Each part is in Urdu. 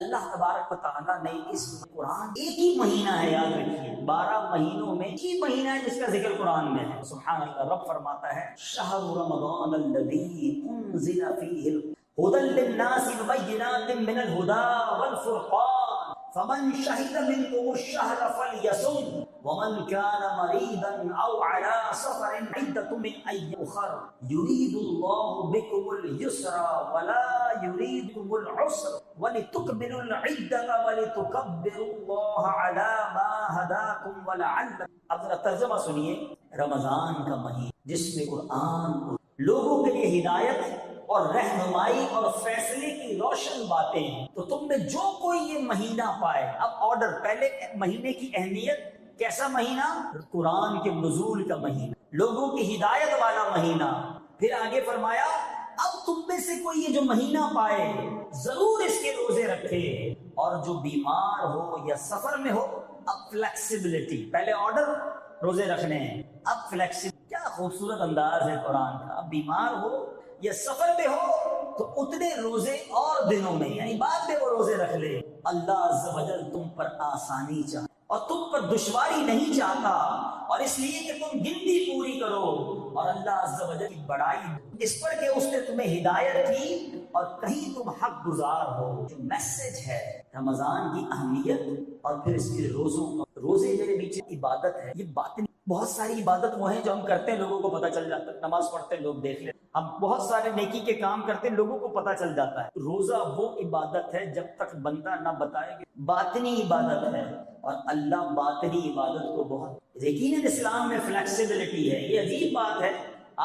اللہ تبارک و تعالیٰ نے اس قرآن ایک ہی مہینہ ہے، یاد رکھیے 12 مہینوں میں ایک ہی مہینہ ہے جس کا ذکر قرآن میں ہے. سبحان اللہ. رب فرماتا ہے شہر رمضان الذی انزل فیہ ہدی للناس وبینات من الہدی والفرقان فمن شہد منکم الشہر فلیصم ومن كان مريضا او على سفر عدة من ايام اخر يريد الله بكم اليسر ولا يريد بكم العسر ولتكملوا العدة ولتكبروا الله على ما هداكم ولعلكم. اب ذرا ترجمہ سنیے. رمضان کا مہینہ جس میں قرآن لوگوں کے لیے ہدایت اور رہنمائی اور فیصلے کی روشن باتیں ہیں، تو تم میں جو کوئی یہ مہینہ پائے. اب آرڈر پہلے مہینے کی اہمیت. کیسا مہینہ؟ قرآن کے نزول کا مہینہ، لوگوں کی ہدایت والا مہینہ. پھر آگے فرمایا اب تم میں سے کوئی یہ جو مہینہ پائے ضرور اس کے روزے رکھے، اور جو بیمار ہو یا سفر میں ہو. اب فلیکسیبلٹی. پہلے آرڈر روزے رکھنے ہیں، اب فلیکسیبل. کیا خوبصورت انداز ہے قرآن کا. اب بیمار ہو یا سفر میں ہو تو اتنے روزے اور دنوں میں، یعنی بعد میں وہ روزے رکھ لے. اللہ عز و جل تم پر آسانی چاہتا اور تم پر دشواری نہیں چاہتا، اور اس لیے کہ تم گنتی پوری کرو. اور اللہ عز و جل کی بڑائی اس پر کہ اس نے تمہیں ہدایت کی اور کہیں تم حق گزار ہو. جو میسج ہے رمضان کی اہمیت اور پھر اس کے روزوں. روزے میرے نیچے عبادت ہے. یہ باتیں بہت ساری عبادت وہ ہیں جو ہم کرتے ہیں لوگوں کو پتہ چل جاتا ہے. نماز پڑھتے ہیں لوگ دیکھ لیں، ہم بہت سارے نیکی کے کام کرتے ہیں لوگوں کو پتہ چل جاتا ہے. روزہ وہ عبادت ہے جب تک بندہ نہ بتائے کہ باطنی عبادت ہے، اور اللہ باطنی عبادت کو بہت. یقیناً اسلام میں فلیکسیبلٹی ہے. یہ عجیب بات ہے،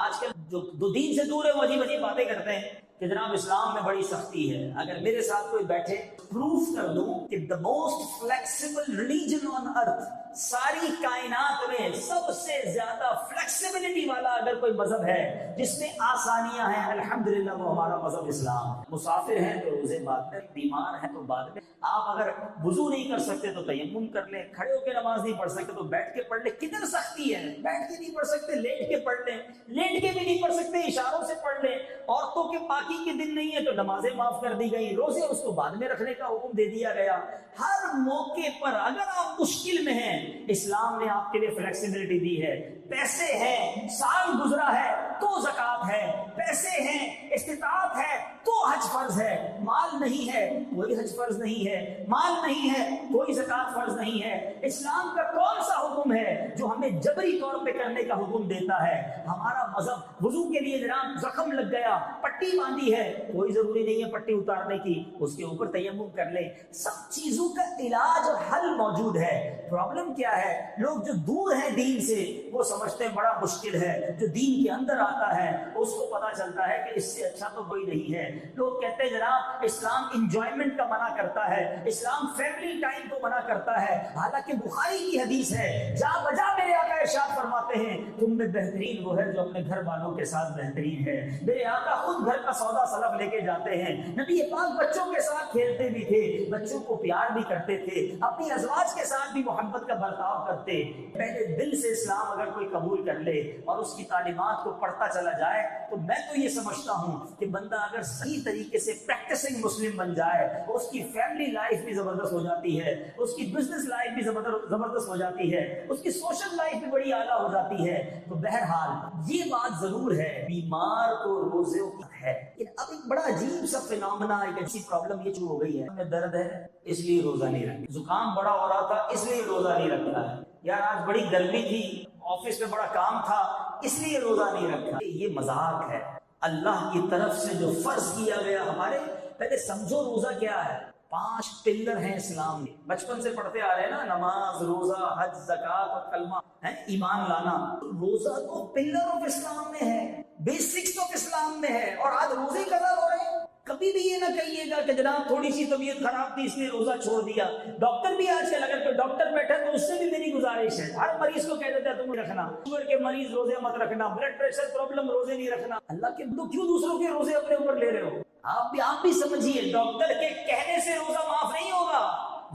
آج کل جو دین سے دور ہے وہ عجیب عجیب باتیں کرتے ہیں کہ جناب اسلام میں بڑی سختی ہے. اگر میرے ساتھ کوئی بیٹھے پروف کر دوں کہ the most flexible religion on earth، ساری کائنات میں سب سے زیادہ فلیکسیبلٹی والا اگر کوئی مذہب ہے جس میں آسانیاں ہیں، الحمدللہ وہ ہمارا مذہب اسلام ہے. مسافر ہیں تو روزے بعد میں، بیمار ہیں تو بعد میں. آپ اگر وضو نہیں کر سکتے تو تیمم کر لیں، کھڑے ہو کے نماز نہیں پڑھ سکتے تو بیٹھ کے پڑھ لیں. کدھر سختی ہے؟ بیٹھ کے نہیں پڑھ سکتے لیٹ کے پڑھ لیں، لیٹ کے بھی نہیں پڑھ سکتے اشاروں سے پڑھ لیں. عورتوں کے پاکی کے دن نہیں ہے تو نمازیں معاف کر دی گئی، روزے اس کو بعد میں رکھنے کا حکم دے دیا گیا. ہر موقع پر اگر آپ مشکل میں ہیں اسلام نے آپ کے لیے فلیکسیبلٹی دی ہے. پیسے ہیں، سال گزرا ہے تو زکوٰۃ ہے، پیسے ہیں، استطاعت ہے تو حج فرض ہے. مال نہیں ہے کوئی حج فرض نہیں ہے، مال نہیں ہے کوئی زکوٰۃ فرض نہیں ہے. اسلام کا کون سا حکم ہے جو ہمیں جبری طور پہ کرنے کا حکم دیتا ہے؟ ہمارا مذہب وضو کے لیے جناب زخم لگ گیا، پٹی باندھی ہے، کوئی ضروری نہیں ہے پٹی اتارنے کی، اس کے اوپر تیمم کر لیں. سب چیزوں کا علاج اور حل موجود ہے. پرابلم کیا ہے؟ لوگ جو دور ہیں دین سے وہ سمجھتے ہیں بڑا مشکل ہے. جو دین کے اندر آتا ہے اس کو پتا چلتا ہے کہ اس سے اچھا تو کوئی نہیں ہے. لوگ کہتے ہیں جناب اسلام انجوائمنٹ کا منع کرتا ہے، اسلام فیملی ٹائم کو منع کرتا ہے. حالانکہ بخاری کی حدیث ہے، جا بجا میرے آقا ارشاد فرماتے ہیں تم میں بہترین وہ ہے جو اپنے گھر والوں کے ساتھ بہترین ہے. میرے آقا خود گھر کا سودا سلف لے کے جاتے ہیں. نبی پاک بچوں کے ساتھ کھیلتے بھی تھے، بچوں کو پیار بھی کرتے تھے، اپنی ازواج کے ساتھ بھی محبت کا برتاؤ کرتے. پہلے دل سے اسلام اگر کوئی قبول کر لے اور اس کی تعلیمات کو پڑھتا چلا جائے تو میں تو یہ سمجھتا ہوں کہ بندہ اگر صحیح طریقے سے پریکٹسنگ مسلم بن جائے اس کی فیملی لائف بھی زبردست ہو جاتی ہے، اس کی بزنس لائف بھی زبردست ہو جاتی ہے، اس کی سوشل لائف بھی بڑی اعلیٰ ہو جاتی ہے. تو بہرحال یہ بات ضرور ہے بیمار کو روزے ہے. اب ایک بڑا عجیب سا فینومینا، ایک ایسی پرابلم یہ ہو گئی ہے، ہمیں درد ہے اس لیے روزہ نہیں رکھا، زکام بڑا ہو رہا تھا اس لیے روزہ نہیں رکھا ہے، یار آج بڑی گرمی تھی آفس میں بڑا کام تھا اس لیے روزہ نہیں رکھا. یہ مذاق ہے. اللہ کی طرف سے جو فرض کیا گیا ہمارے، پہلے سمجھو روزہ کیا ہے. 5 پلر ہیں اسلام میں، بچپن سے پڑھتے آ رہے ہیں نا، نماز، روزہ، حج، زکوٰۃ اور کلمہ ہے، ایمان لانا. روزہ تو پلر آف اسلام میں ہے، بیسکس آف اسلام میں ہے، اور آج روزے قضا ہو رہے ہیں. کبھی بھی یہ نہ کہیے گا کہ جناب تھوڑی سی طبیعت خراب تھی اس لیے روزہ چھوڑ دیا. ڈاکٹر بھی آج کل اگر کوئی ڈاکٹر بیٹھا تو اس سے بھی میری گزارش ہے، ہر مریض کو کہہ دیتا ہے تم رکھنا، شوگر کے مریض روزے مت رکھنا، بلڈ پریشر پرابلم روزے نہیں رکھنا. اللہ کے تو کیوں دوسروں کے روزے اپنے اوپر لے رہے ہو؟ آپ بھی سمجھیے ڈاکٹر کے کہنے سے روزہ معاف نہیں ہوگا.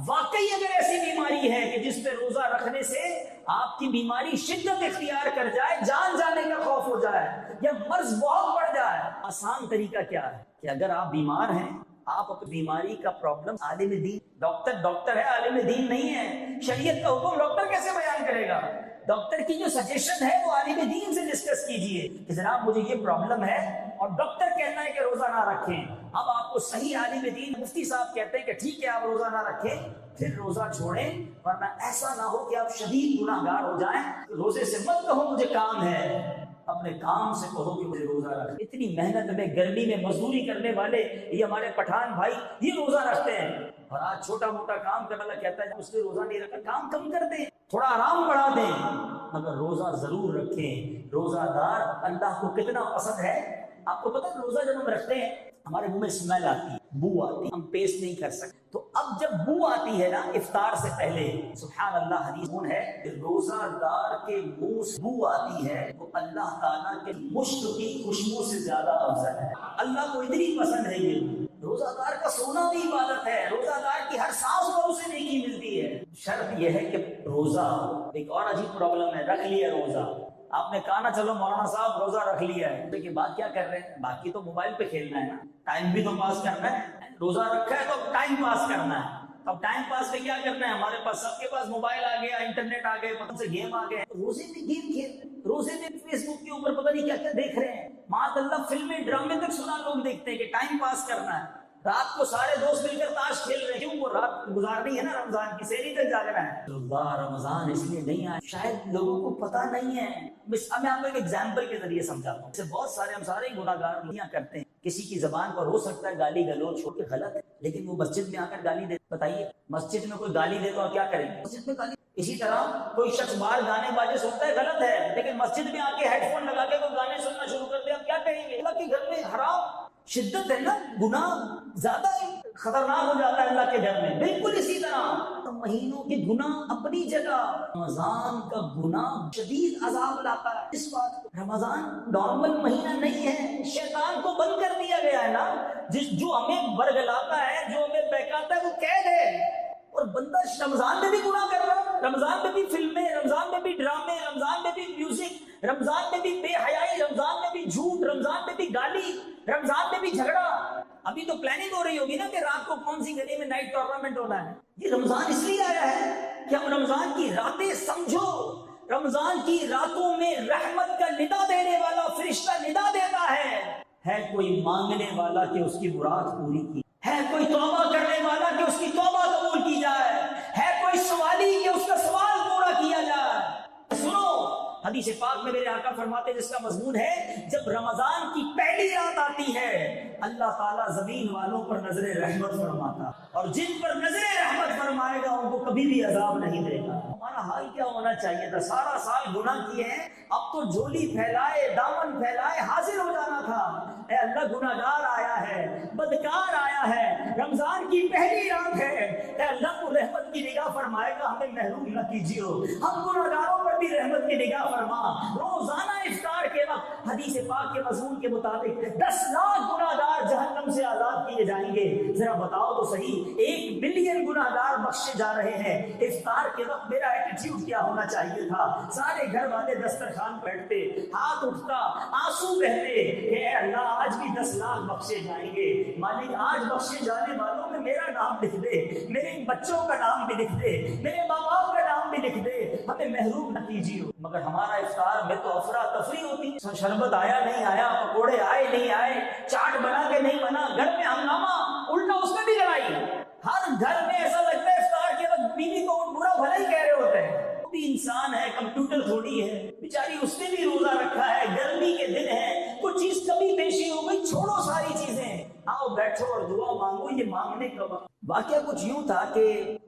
واقعی اگر ایسی بیماری ہے کہ جس پہ روزہ رکھنے سے آپ کی بیماری شدت اختیار کر جائے، جان جانے کا خوف ہو جائے یا مرض بہت بڑھ جائے، آسان طریقہ کیا ہے کہ اگر آپ بیمار ہیں آپ اپنی بیماری کا پرابلم عالم دین، ڈاکٹر ہے، عالم دین نہیں ہے. شریعت کا حکم ڈاکٹر کیسے بیان کرے گا؟ ڈاکٹر کی جو سجیشن ہے وہ عالم دین سے ڈسکس کیجئے کہ جناب مجھے یہ پرابلم ہے اور ڈاکٹر کہنا ہے کہ روزہ نہ رکھیں. اب آپ کو صحیح عالم دین مفتی صاحب کہتے ہیں کہ ٹھیک ہے آپ روزہ نہ رکھیں، پھر روزہ چھوڑیں، ورنہ ایسا نہ ہو کہ آپ شدید گناہ گار ہو جائیں. روزے سے مت کہو مجھے کام ہے، اپنے کام سے کہو کہ مجھے روزہ رکھ. اتنی محنت میں گرمی میں مزدوری کرنے والے یہ ہمارے پٹھان بھائی یہ روزہ رکھتے ہیں، اور آج چھوٹا موٹا کام کرنے والا کہتا ہے اس نے روزہ نہیں رکھا. کام کم کر دیں، تھوڑا آرام بڑھا دیں، مگر روزہ ضرور رکھیں. روزہ دار اللہ کو کتنا پسند ہے. آپ کو پتہ ہے روزہ جب ہم رکھتے ہیں ہمارے منہ میں اسمیل آتی ہے، بو آتی ہے، ہم پیسٹ نہیں کر سکتے. تو اب جب بو آتی ہے نا افطار سے پہلے، سبحان اللہ حدیث ہے کہ روزہ دار کے منہ سے بو آتی ہے وہ اللہ تعالیٰ کے مشک کی خوشبو سے زیادہ افضل ہے. اللہ کو اتنی پسند ہے یہ. روزہ دار کا سونا بھی عبادت ہے، روزہ دار کی ہر سانس کو اسے نیکی ملتی ہے. شرط یہ ہے کہ روزہ. ایک اور عجیب پرابلم ہے، رکھ لیا روزہ. آپ نے کہا نا چلو مولانا صاحب روزہ رکھ لیا ہے، اس کے بعد کیا کر رہے ہیں؟ باقی تو موبائل پہ کھیلنا ہے نا، ٹائم بھی تو پاس کرنا ہے. روزہ رکھا ہے تو ٹائم پاس کرنا ہے. اب ٹائم پاس پہ کیا کرنا ہے؟ ہمارے پاس سب کے پاس موبائل آ گیا، انٹرنیٹ آ گئے، پتہ سے گیم آ گئے. روزے میں گیم کھیل، روزے میں فیس بک کے اوپر پتہ نہیں کیا کیا دیکھ رہے ہیں. معاذ اللہ فلمیں ڈرامے تک سنا لوگ دیکھتے ہیں کہ ٹائم پاس کرنا ہے. رات کو سارے دوست مل کر تاش کھیل رہے ہیں، کیوں؟ وہ رات گزارنی ہے نا، رمضان کی سحری تک جاگنا ہے. اللہ رمضان اس لیے نہیں آیا، شاید لوگوں کو پتہ نہیں ہے. میں آپ کو ایک ایگزامپل کے ذریعے سمجھاتا ہوں. بہت سارے ہم سارے گناہ گار کرتے ہیں. کسی کی زبان پر ہو سکتا ہے گالی گلوچ ہو کے غلط ہے، لیکن وہ مسجد میں آ کر گالی دے. بتائیے مسجد میں کوئی گالی دے تو کیا کریں گے؟ مسجد میں گالی. اسی طرح کوئی شخص باہر گانے باجے سنتا ہے، غلط ہے، لیکن مسجد میں آ کے ہیڈ فون لگا کے کوئی گانے سننا شروع کر دے، ہم کیا کہیں گے؟ اللہ کے گھر میں حرام شدت ہے نا، گناہ زیادہ خطرناک ہو جاتا ہے اللہ کے گھر میں. بالکل اسی طرح مہینوں کے گناہ اپنی جگہ، رمضان کا گناہ شدید عذاب لاتا ہے. اس بات کو رمضان نارمل مہینہ نہیں ہے، شیطان کو بند کر دیا گیا ہے نا. جو ہمیں برگلاتا ہے، جو ہمیں بہکاتا ہے وہ قید ہے. اور بندہ رمضان میں بھی گناہ کر رہا ہے، رمضان میں بھی فلمیں، رمضان میں بھی ڈرامے، رمضان میں بھی میوزک، رمضان میں بھی بے حیائی، رمضان میں بھی جھوٹ، رمضان میں بھی گالی، رمضان میں بھی جھگڑا. ابھی تو پلاننگ ہو رہی ہوگی نا کہ رات کو کون سی گلی میں نائٹ ٹورنامنٹ ہونا ہے. یہ رمضان اس لیے آیا ہے کہ ہم رمضان کی راتیں سمجھو. رمضان کی راتوں میں رحمت کا ندا دینے والا فرشتہ ندا دیتا ہے کوئی مانگنے والا کہ اس کی مراد پوری کی، ہے کوئی توبہ کرنے والا کہ اس کی توبہ قبول کی جائے، ہے کوئی سوالی کہ اس کا سوال پورا کیا جائے. سنو حدیث پاک میں میرے آقا فرماتے جس کا مضمون ہے جب رمضان کی پہلی رات آتی ہے اللہ تعالیٰ زمین والوں پر نظر رحمت فرماتا، اور جن پر نظر رحمت فرمائے گا ان کو کبھی بھی عذاب نہیں دے گا. ہمارا حال کیا ہونا چاہیے تھا؟ سارا سال گناہ کیے ہیں، اب تو جھولی پھیلائے، دامن پھیلائے حاضر ہو جانا تھا. اے اللہ گناہگار آیا ہے، بدکار آیا ہے، رمضان کی پہلی رات ہے، اے اللہ تو رحمت کی نگاہ فرمائے گا، ہمیں محروم نہ کیجیے. ہم گناہگاروں پر بھی رحمت کی نگاہ فرما. روزانہ افطار کے وقت حدیث پاک کے مضمون کے مطابق 10 لاکھ گناہگار جہنم سے آزاد کیے جائیں گے. ذرا بتاؤ تو صحیح 1 بلین گناہگار بخشے جا رہے ہیں. افطار کے وقت میرا ایٹیٹیوڈ کیا ہونا چاہیے تھا؟ سارے گھر والے دسترخوان بیٹھتے، ہاتھ اٹھتا، آنسو بہتے کہ اے اللہ آج بھی 10 لاکھ بخشے جائیں گے. مالک آج بخشے جانے والوں میں میرا نام لکھ دے، میرے بچوں کا نام بھی لکھ دے، میرے ماں باپ کا نام بھی لکھ دے، ہمیں محروم نہ کیجیے. مگر ہمارا افطار میں تو افراتفری ہوتی، شربت آیا نہیں آیا، پکوڑے آئے نہیں آئے، چاٹ بنا کے نہیں بنا، گھر میں ہنگامہ، الٹا اس میں بھی لڑائی. ہر گھر میں ایسا لگتا ہے افطار کے وقت بیوی کو برا بھلا ہی کہہ رہے ہوتے ہیں. وہ بھی انسان ہے، کمپیوٹر تھوڑی ہے بیچاری، اس نے بھی روزہ رکھا ہے، گرمی کے دن ہے، کچھ چیز کبھی پیشی ہو گئی، چھوڑو ساری چیزیں، آؤ بیٹھو اور دعا مانگو. یہ مانگنے کا وقت. واقعہ کچھ یوں تھا کہ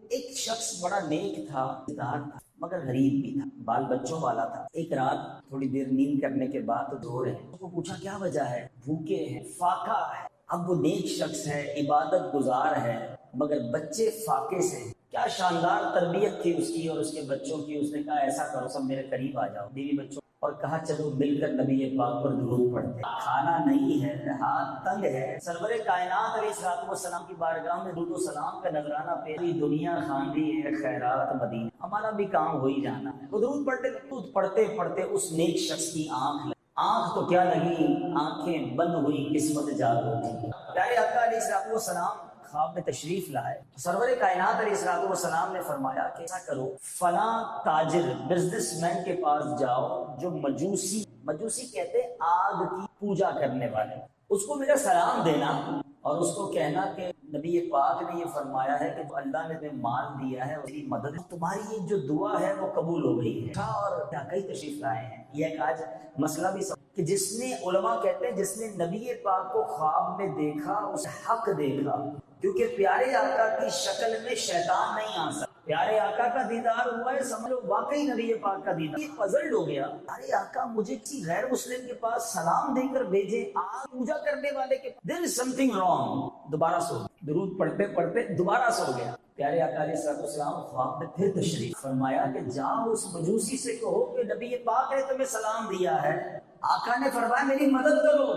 ایک شخص بڑا نیک تھا، دار تھا، مگر غریب بھی تھا، بال بچوں والا تھا. ایک رات تھوڑی دیر نیند کرنے کے بعد تو دو رہے، اس کو پوچھا کیا وجہ ہے؟ بھوکے ہیں، فاقہ ہے. اب وہ نیک شخص ہے، عبادت گزار ہے، مگر بچے فاقے سے. کیا شاندار تربیت تھی اس کی اور اس کے بچوں کی. اس نے کہا ایسا کرو سب میرے قریب آ جاؤ، بیوی بچوں، اور کہا چلو مل کر نبی پاک پر درود پڑھتے. کھانا نہیں ہے، ہاتھ تنگ ہے، سرور کائنات علیہ الصلوۃ والسلام کی بارگاہ میں درود و سلام کا نذرانہ پیش. دنیا خاندی ہے خیرات مدینہ، ہمارا بھی کام ہو ہی جانا ہے. وہ درود پڑھتے پڑھتے اس نیک شخص کی آنکھ لگی. آنکھ تو کیا لگی، آنکھیں بند ہوئی، قسمت جاگ اٹھی۔ پیارے آقا علیہ السلام خواب میں تشریف لائے، سرور کائنات علیہ السلام نے فرمایا کہ ایسا کرو، فلاں تاجر بزنس مین کے پاس جاؤ جو مجوسی کہتے ہیں آگ کی پوجا کرنے والے، اس کو میرا سلام دینا اور اس کو کہنا کہ نبی پاک نے یہ فرمایا ہے کہ جو اللہ نے تمہیں مال دیا ہے اس کی مدد، تمہاری یہ جو دعا ہے وہ قبول ہو گئی ہے۔ اور کیا کئی تشریف لائے ہیں، یہ ایک آج مسئلہ بھی کہ جس نے، علماء کہتے ہیں جس نے نبی پاک کو خواب میں دیکھا اس حق دیکھا، کیونکہ پیارے آقا کی شکل میں شیطان نہیں آ سکتا۔ پیارے آقا کا دیدار ہوا ہے، سمجھو واقعی نبی پاک کا دیدار۔ یہ پزلڈ ہو گیا، پیارے آقا مجھے کسی غیر مسلم کے پاس سلام دے کر بھیجے، آگ پوجا کرنے والے کے پاس، there is something wrong۔ دوبارہ سو درود پڑھتے پڑھتے دوبارہ سو گیا۔ پیارے آقا علیہ السلام خواب میں پھر تشریف فرمایا کہ جاؤ اس مجوسی سے کہو کہ نبی پاک نے تمہیں سلام دیا ہے، آقا نے فرمایا میری مدد کرو،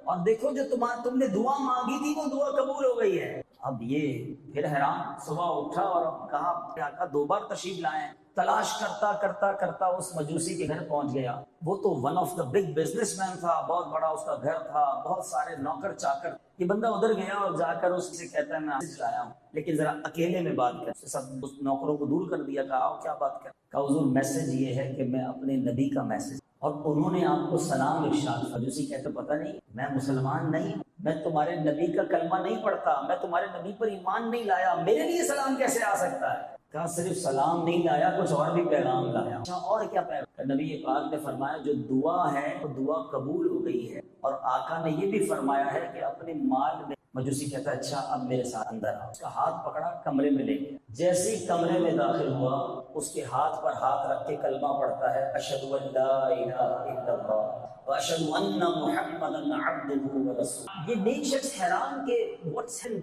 اور دیکھو جو تم نے دعا مانگی تھی وہ دعا قبول ہو گئی ہے۔ اب یہ پھر حیران، صبح اٹھا اور کہا آقا دو بار تشریف لائے، تلاش کرتا کرتا کرتا اس مجوسی کے گھر پہنچ گیا۔ وہ تو one of the big business man تھا، بہت بڑا اس کا گھر تھا، بہت سارے نوکر چاکر۔ یہ بندہ ادھر گیا اور جا کر اس سے کہتا ہے میں میسج لایا ہوں لیکن ذرا اکیلے میں بات کر۔ سب نوکروں کو دور کر دیا، کہا کیا بات کر؟ کہا حضور میسج یہ ہے کہ میں اپنے نبی کا میسج، اور انہوں نے آپ کو سلام ارشاد۔ مجوسی کہتے پتہ نہیں میں مسلمان نہیں ہوں، میں تمہارے نبی کا کلمہ نہیں پڑھتا، میں تمہارے نبی پر ایمان نہیں لایا، میرے لیے سلام کیسے آ سکتا ہے؟ کہا صرف سلام نہیں لایا، کچھ اور بھی پیغام لایا۔ اچھا اور کیا پیغام؟ نبی پاک نے فرمایا جو دعا ہے وہ دعا قبول ہو گئی ہے، اور آقا نے یہ بھی فرمایا ہے کہ اپنے مال میں۔ مجوسی کہتا ہے اچھا اب میرے ساتھ اندر آؤ۔ اس کا ہاتھ پکڑا، کمرے میں لے گیا۔ جیسے ہی کمرے میں داخل ہوا اس کے ہاتھ پر ہاتھ رکھ کے کلمہ پڑھتا ہے، اشہد ان لا الہ الا اللہ واشہد ان محمدا عبدہ ورسولہ۔ یہ نیک شخص حیران کہ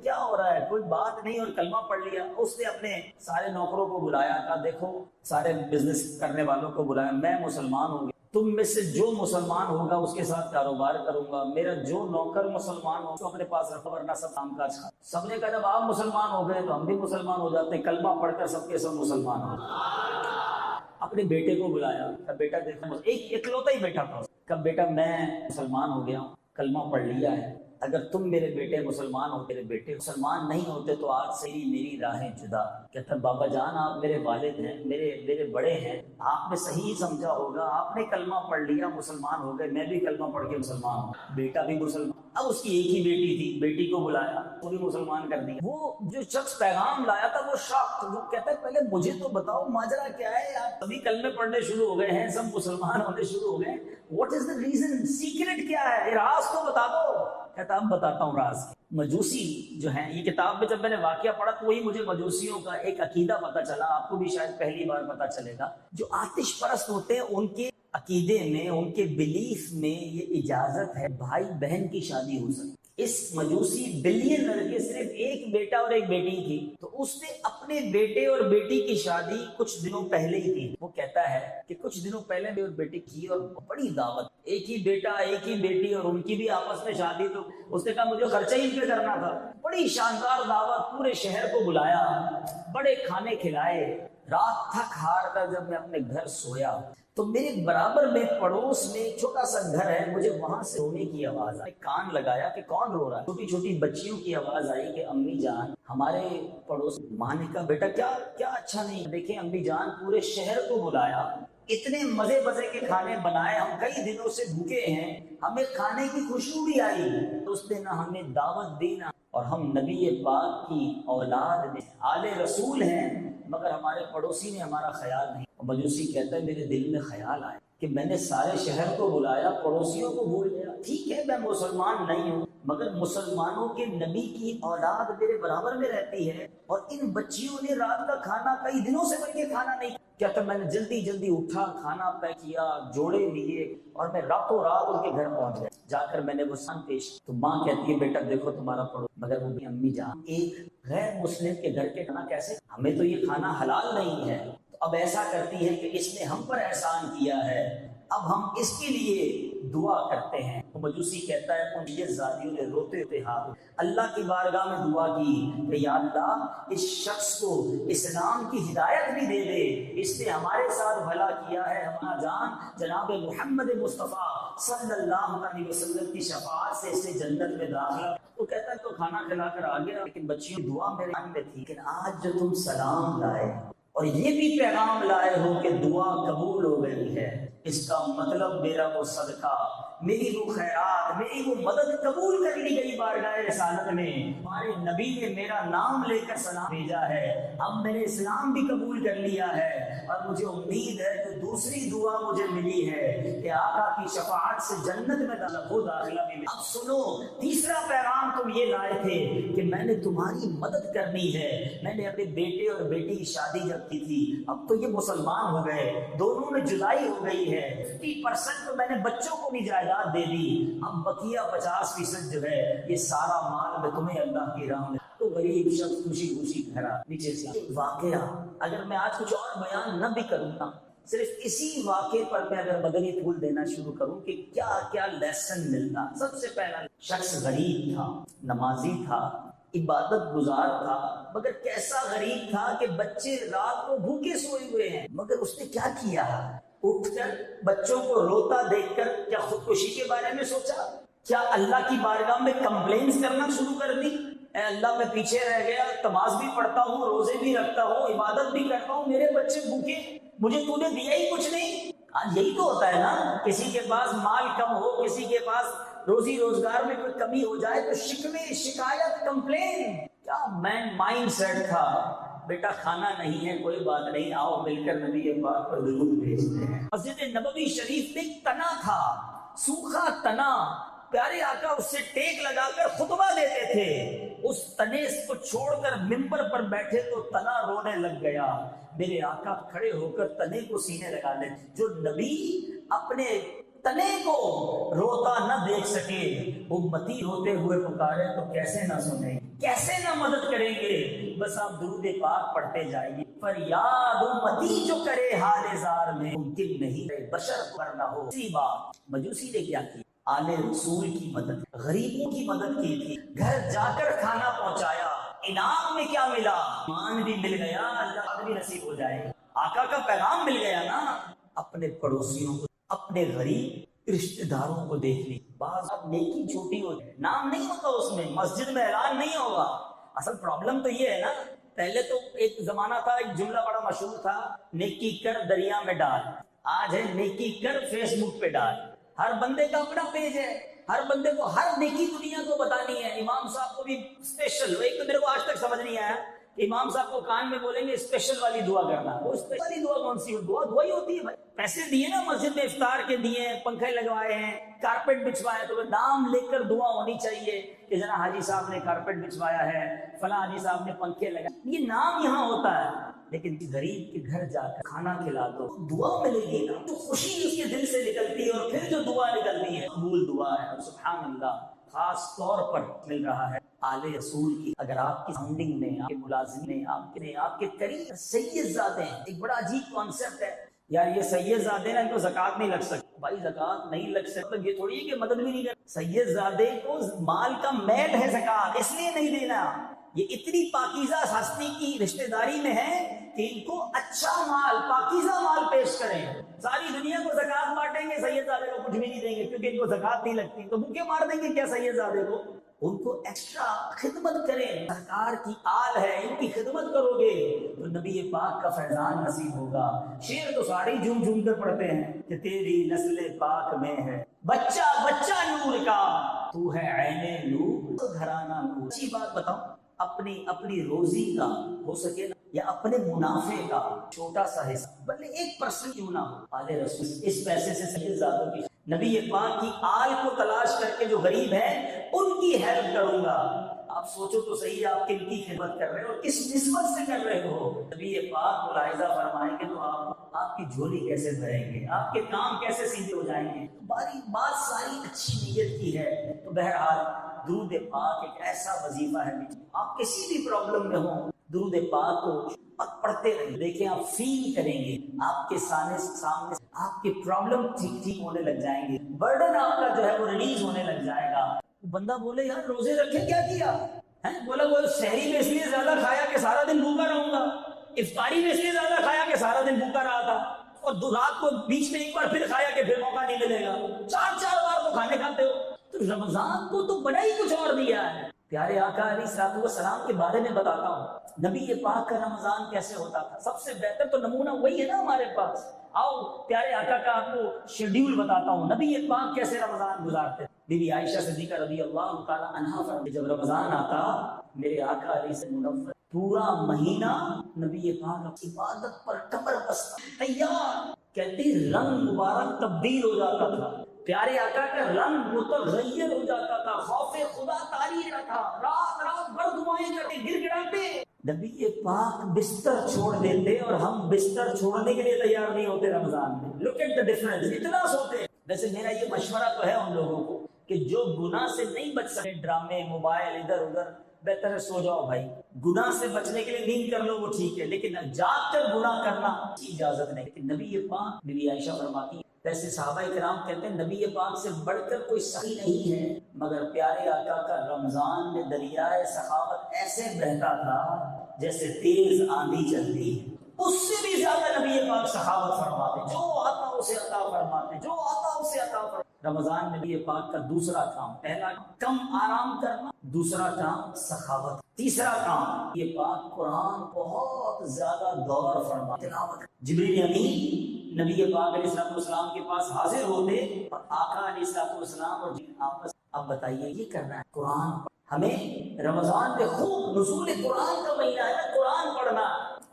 کیا ہو رہا ہے، کوئی بات نہیں، اور کلمہ پڑھ لیا۔ اس نے اپنے سارے نوکروں کو بلایا، کہا دیکھو سارے بزنس کرنے والوں کو بلایا، میں مسلمان ہوں گا، تم میں سے جو مسلمان ہوگا اس کے ساتھ کاروبار کروں گا، میرا جو نوکر مسلمان ہوگا اپنے پاس رکھو ورنہ سب کام کاج کھا۔ سب نے کہا جب آپ مسلمان ہو گئے تو ہم بھی مسلمان ہو جاتے ہیں، کلمہ پڑھ کر سب کے سب مسلمان ہو گئے۔ اپنے بیٹے کو بلایا، کہا بیٹا دیکھو، ایک اکلوتا ہی بیٹا تھا، کہا بیٹا میں مسلمان ہو گیا ہوں، کلمہ پڑھ لیا ہے، اگر تم میرے بیٹے مسلمان ہو، میرے بیٹے مسلمان نہیں ہوتے تو آج سے ہی میری راہیں جدا۔ کہتا بابا جان آپ میرے والد ہیں، میرے بڑے ہیں، آپ نے صحیح سمجھا ہوگا، آپ نے کلمہ پڑھ لیا مسلمان ہو گئے، میں بھی کلمہ پڑھ کے مسلمان ہوں، بیٹا بھی مسلمان۔ اب اس کی ایک ہی بیٹی تھی، بیٹی کو بلایا، وہ بھی مسلمان کر دیا۔ وہ جو شخص پیغام لایا تھا وہ شاک، وہ کہتا ہے پہلے مجھے تو بتاؤ ماجرا کیا ہے، آپ سبھی کلمے پڑھنے شروع ہو گئے ہیں، سب مسلمان ہونے شروع ہو گئے، what is the reason, secret کیا ہے، راز تو بتا دو۔ کہتا اب بتاتا ہوں راز۔ مجوسی جو ہیں، یہ کتاب میں جب میں نے واقعہ پڑھا تو وہی مجھے مجوسیوں کا ایک عقیدہ پتہ چلا، آپ کو بھی شاید پہلی بار پتہ چلے گا۔ جو آتش پرست ہوتے ہیں ان کے عقیدے میں، ان کے بلیف میں یہ اجازت ہے بھائی بہن کی شادی ہو سکتی۔ اس مجوسی بلینر کے صرف ایک بیٹا اور ایک بیٹی تھی، تو اس نے اپنے بیٹے اور بیٹی کی شادی کچھ دنوں پہلے ہی کی۔ وہ کہتا ہے کہ کچھ دنوں پہلے بھی اور بیٹی کی، اور بڑی دعوت، ایک ہی بیٹا ایک ہی بیٹی اور ان کی بھی آپس میں شادی، تو اس نے کہا مجھے خرچہ ہی پہ کرنا تھا۔ بڑی شاندار دعوت، پورے شہر کو بلایا، بڑے کھانے کھلائے۔ رات تھک ہار کر جب میں اپنے گھر سویا تو میرے برابر میں پڑوس میں ایک چھوٹا سا گھر ہے، مجھے وہاں سے رونے کی آواز آئی۔ کان لگایا کہ کون رو رہا ہے، چھوٹی چھوٹی بچیوں کی آواز آئی کہ امی جان ہمارے پڑوس۔ ماں نے کہا بیٹا کیا اچھا نہیں؟ دیکھیں امی جان پورے شہر کو بلایا، اتنے مزے کے کھانے بنائے، ہم کئی دنوں سے بھوکے ہیں، ہمیں کھانے کی خوشبو بھی آئی، اس نے نہ ہمیں دعوت دی، نہ، اور ہم نبی پاک کی اولاد میں آل رسول ہیں، مگر ہمارے پڑوسی نے ہمارا خیال نہیں۔ مجوسی کہتا ہے میرے دل میں خیال آیا کہ میں نے سارے شہر کو بلایا، پڑوسیوں کو بھول گیا۔ ٹھیک ہے میں مسلمان نہیں ہوں، مگر مسلمانوں کے نبی کی اولاد میرے برابر میں رہتی ہے، اور ان بچیوں نے رات کا کھانا کئی دنوں سے بن کے کھانا نہیں کہتا۔ میں نے جلدی اٹھا، کھانا پیک کیا، جوڑے لیے، اور میں راتوں رات ان کے گھر پہنچ گیا۔ جا کر میں نے وہ سن پیش، تو ماں کہتی ہے بیٹا دیکھو تمہارا پڑوس، مگر وہ بھی امی جان ایک غیر مسلم کے گھر کے کھانا کیسے، ہمیں تو یہ کھانا حلال نہیں ہے۔ اب ایسا کرتی ہے کہ اس نے ہم پر احسان کیا ہے، اب ہم اس کے لیے دعا کرتے ہیں. تو مجوسی کہتا ہے ان یہ زادیوں نے روتے ہوتے ہاتھ اللہ کی بارگاہ میں دعا کی کہ یا اللہ اس شخص کو اسلام کی ہدایت بھی دے دے, اس نے ہمارے ساتھ بھلا کیا ہے, ہمارا جان جناب محمد مصطفیٰ صلی اللہ علیہ وسلم کی شفاعت سے اسے جنت میں داخلہ. تو کہتا ہے تو کھانا کھلا کر آ گیا, لیکن بچیوں دعا میرے من میں تھی. لیکن آج جو تم سلام لائے اور یہ بھی پیغام لائے ہو کہ دعا قبول ہو گئی ہے, اس کا مطلب میرا وہ صدقہ, میری وہ خیرات, میری وہ مدد قبول کر لی گئی بارگاہ رسالت میں. ہمارے نبی نے میرا نام لے کر سلام بھیجا ہے, اب میں نے اسلام بھی قبول کر لیا ہے, اور مجھے امید ہے کہ دوسری دعا مجھے ملی ہے کہ آقا کی شفاعت سے جنت میں داخلہ بھی. اب سنو, تیسرا پیغام تم یہ لائے تھے کہ میں نے تمہاری مدد کرنی ہے. میں نے اپنے بیٹے اور بیٹی کی شادی جب کی تھی, اب تو یہ مسلمان ہو گئے, دونوں میں جدائی ہو گئی ہے, 50% تو میں نے بچوں کو بھی جائیداد دے دی, اب بقیہ 50% جو ہے یہ سارا مال میں تمہیں اللہ کی راہ میں. تو غریب شخص خوشی خوشی گھرا نیچے سے واقعہ, اگر میں آج کچھ اور بیان نہ بھی کروں نا, صرف اسی واقعے پر میں اگر مدنی پھول دینا شروع کروں کہ کیا کیا لیسن ملتا. سب سے پہلا شخص غریب تھا, نمازی تھا, عبادت گزار تھا, مگر کیسا غریب تھا کہ بچے رات کو بھوکے سوئے ہوئے ہیں, مگر اس نے کیا کیا, اٹھ کر بچوں کو روتا دیکھ کر کیا خودکشی کے بارے میں سوچا, کیا اللہ کی بارگاہ میں کمپلینس کرنا شروع کر دی, اے اللہ میں پیچھے رہ گیا, نماز بھی پڑھتا ہوں, روزے بھی رکھتا ہوں, عبادت بھی کرتا ہوں, میرے بچے بھوکے, مجھے تو نے دیا ہی کچھ نہیں. یہی تو ہوتا ہے نا, کسی کے پاس مال کم ہو, کسی کے پاس روزی روزگار میں کوئی کمی ہو جائے تو شکوے, شکایت, کمپلین. کیا مائنڈ سیٹ تھا, بیٹا کھانا نہیں ہے کوئی بات نہیں, آؤ مل کر نبی پاک پر درود بھیجتے ہیں. مسجد نبوی شریف میں ایک تنا تھا, سوکھا تنا, پیارے آقا اس سے ٹیک لگا کر خطبہ دیتے تھے. اس تنے کو چھوڑ کر منبر پر بیٹھے تو تنا رونے لگ گیا. میرے آقا کھڑے ہو کر تنے کو سینے لگا لے. جو نبی اپنے تنے کو روتا نہ دیکھ سکے, امتی روتے ہوئے پکارے تو کیسے نہ سنیں, کیسے نہ مدد کریں گے. بس آپ درود پاک پڑھتے جائیے. فریاد امتی جو کرے حال زار میں, ممکن نہیں بشر پر نہ ہو. اسی بات مجوسی نے کیا کی, آل رسول کی مدد, غریبوں کی مدد کی تھی, گھر جا کر کھانا پہنچایا. انعام میں کیا ملا, ایمان بھی مل گیا, اللہ بھی نصیب ہو جائے. آقا کا پیغام مل گیا نا. اپنے پڑوسیوں کو, اپنے غریب رشتہ داروں کو دیکھ لی. بعض اب نیکی چھوٹی ہو جائے, نام نہیں ہوتا اس میں, مسجد میں اعلان نہیں ہوگا. اصل پرابلم تو یہ ہے نا, پہلے تو ایک زمانہ تھا, ایک جملہ بڑا مشہور تھا, نیکی کر دریا میں ڈال. آج ہے نیکی کر فیس بک پہ ڈال. ہر بندے کا اپنا پیج ہے, ہر بندے کو ہر نیکی دنیا کو بتانی ہے. امام صاحب کو بھی اسپیشل, ایک تو میرے کو آج تک سمجھ نہیں آیا کہ امام صاحب کو کان میں بولیں گے اسپیشل والی دعا کرنا. وہ اسپیشل والی دعا کون سی, دعا ہی ہوتی ہے بھائی. پیسے دیے نا مسجد میں, افطار کے دیے, پنکھے لگوائے ہیں, کارپیٹ بچھوائے, تو نام لے کر دعا ہونی چاہیے کہ جنا حاجی صاحب نے کارپیٹ بچھوایا ہے, فلاں حاجی صاحب نے پنکھے لگائے. یہ نام یہاں ہوتا ہے, لیکن غریب کے گھر جا کر کھانا کھلا دو, دعا ملے گی نا, تو خوشی اس کے دل سے نکلتی ہے, اور پھر جو دعا نکلتی ہے قبول دعا ہے. اور سبحان اللہ, خاص طور پر مل رہا ہے آل رسول کی. اگر آپ کی سراؤنڈنگ میں, آپ کے ملازم میں, آپ کے قریب سید زادے ہیں, ایک بڑا عجیب کانسیپٹ ہے یار, یہ سید زادے ہیں ان کو زکوٰۃ نہیں لگ سکتی. بھائی زکوٰۃ نہیں لگ سکتا یہ تھوڑی ہے کہ مدد بھی نہیں کر. سید زادے کو مال کا میل ہے زکوٰۃ, اس لیے نہیں دینا. یہ اتنی پاکیزہ ہستی کی رشتہ داری میں ہے کہ ان کو اچھا مال, پاکیزہ مال پیش کریں. ساری دنیا کو زکوٰۃ بانٹیں گے, سید زادے کو کچھ بھی نہیں دیں گے کیونکہ ان کو زکوٰۃ نہیں لگتی, تو بھوکے مار دیں گے کیا سید زادے کو. ان کو ایکسٹرا خدمت کریں, سرکار کی آل ہے, ان کی خدمت کرو گے تو نبی پاک کا فیضان نصیب ہوگا. شعر تو سارے جھوم جھوم کر پڑھتے ہیں کہ تیری نسل پاک میں ہے بچہ بچہ نور کا, تو ہے عین نور تو گھرانہ نور. اچھی بات بتاؤں, اپنی روزی کا ہو سکے نا, یا اپنے منافع کا چھوٹا سا حصہ, بلکہ 1% کیوں نہ ہو, آل رسول اس پیسے سے سید زادوں کی, نبی پاک کی آل کو تلاش کر کے جو غریب ہیں ان کی ہیلپ کروں گا. آپ سوچو تو صحیح, آپ کن کی خدمت کر رہے ہو, کس نسبت سے کر رہے ہو. نبی پاک ملاحظہ فرمائیں گے تو آپ کی جھولی کیسے بھریں گے, آپ کے کام کیسے سیدھے ہو جائیں گے. بات ساری اچھی نیت کی ہے. تو بہرحال درود پاک ایک ایسا وظیفہ ہے, آپ کسی بھی پرابلم میں ہوں درود پاک کو پڑھتے رہیں، دیکھیں آپ فیل کریں گے، آپ کے سامنے آپ کے پرابلم ٹھیک ہونے لگ جائیں گے، برڈن آپ کا جو ہے وہ ریلیز ہونے لگ جائے گا۔ بندہ بولے یار روزے رکھے کیا کیا ہے؟ بولا وہ شہری میں اس لیے زیادہ کھایا کہ سارا دن بھوکا رہوں گا، افطاری میں اس لیے زیادہ کھایا کہ سارا دن بھوکا رہا تھا، اور رات کو بیچ میں ایک بار پھر کھایا کہ پھر موقع نہیں ملے گا، 4 بار تو کھانے کھاتے ہو۔ تو رمضان کو تو بڑا ہی کچھ اور دیا ہے۔ پیارے آقا علیہ الصلوۃ والسلام کے بارے میں بتاتا ہوں، نبی پاک کا رمضان کیسے ہوتا تھا، سب سے بہتر تو نمونہ وہی ہے نا ہمارے پاس۔ آؤ پیارے آقا کا آپ کو شیڈیول بتاتا ہوں، نبی پاک کیسے رمضان گزارتے۔ بی بی عائشہ صدیقہ رضی اللہ تعالی عنہا فرماتی جب رمضان آتا میرے آقا علیہ السلام پورا مہینہ نبی پاک عبادت پر کمر بستہ تیار، کہتے رنگ مبارک تبدیل ہو جاتا تھا، پیارے آقا کا رنگ متغیر ہو جاتا تھا، خوف خدا طاری رہا تھا، رات بھر دعائیں کرتے گر گڑاتے، نبی پاک بستر چھوڑ دیتے اور ہم بستر چھوڑنے کے لیے تیار نہیں ہوتے رمضان میں۔ لک ایٹ دی ڈفرنس، اتنا سوتے۔ ویسے میرا یہ مشورہ تو ہے ان لوگوں کو کہ جو گناہ سے نہیں بچ سکے، ڈرامے موبائل ادھر ادھر، بہتر ہے سو جاؤ بھائی، گناہ سے بچنے کے لیے نیند کر لو وہ ٹھیک ہے، لیکن جاگ کر گناہ کرنا کی اجازت نہیں۔ لیکن نبی پاک، بی بی عائشہ فرماتی ہیں، ویسے صحابہ کرام کہتے ہیں نبی پاک سے بڑھ کر کوئی سخی نہیں ہے، مگر پیارے آقا کا رمضان میں دریائے سخاوت ایسے بہتا تھا جیسے تیز آندھی چلتی ہے، اس سے بھی زیادہ نبی پاک سخاوت فرماتے، جو آتا اسے عطا فرماتے، جو آتا اسے عطا فرماتے۔ رمضان نبی پاک کا دوسرا کام، پہلا کم آرام کرنا، دوسرا کام سخاوت، تیسرا کام یہ پاک قرآن بہت زیادہ غور فرما تلاوت۔ جبریل امین نبی پاک علیہ السلام کے پاس حاضر ہوتے اور آقا علیہ السلام اور جبریل آپس، اب بتائیے یہ کرنا ہے قرآن، ہمیں رمضان میں خوب نزول قرآن کا مہینہ ہے، قرآن پڑھنا،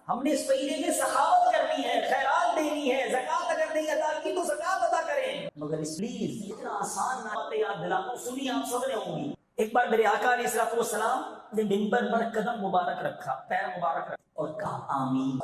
ہم نے اس مہینے میں سخاوت کرنی ہے، خیرات دینی ہے، زکات اگر نہیں ادا کی تو زکات ادا کریں، مگر اس پلیز اتنا آسان نہ باتیں یاد دلاؤ، سنی آپ سب نے ہوں گی۔ ایک بار میرے آقا علیہ السلام نے منبر پر قدم مبارک رکھا، پیر مبارک رکھا اور کہا آمین۔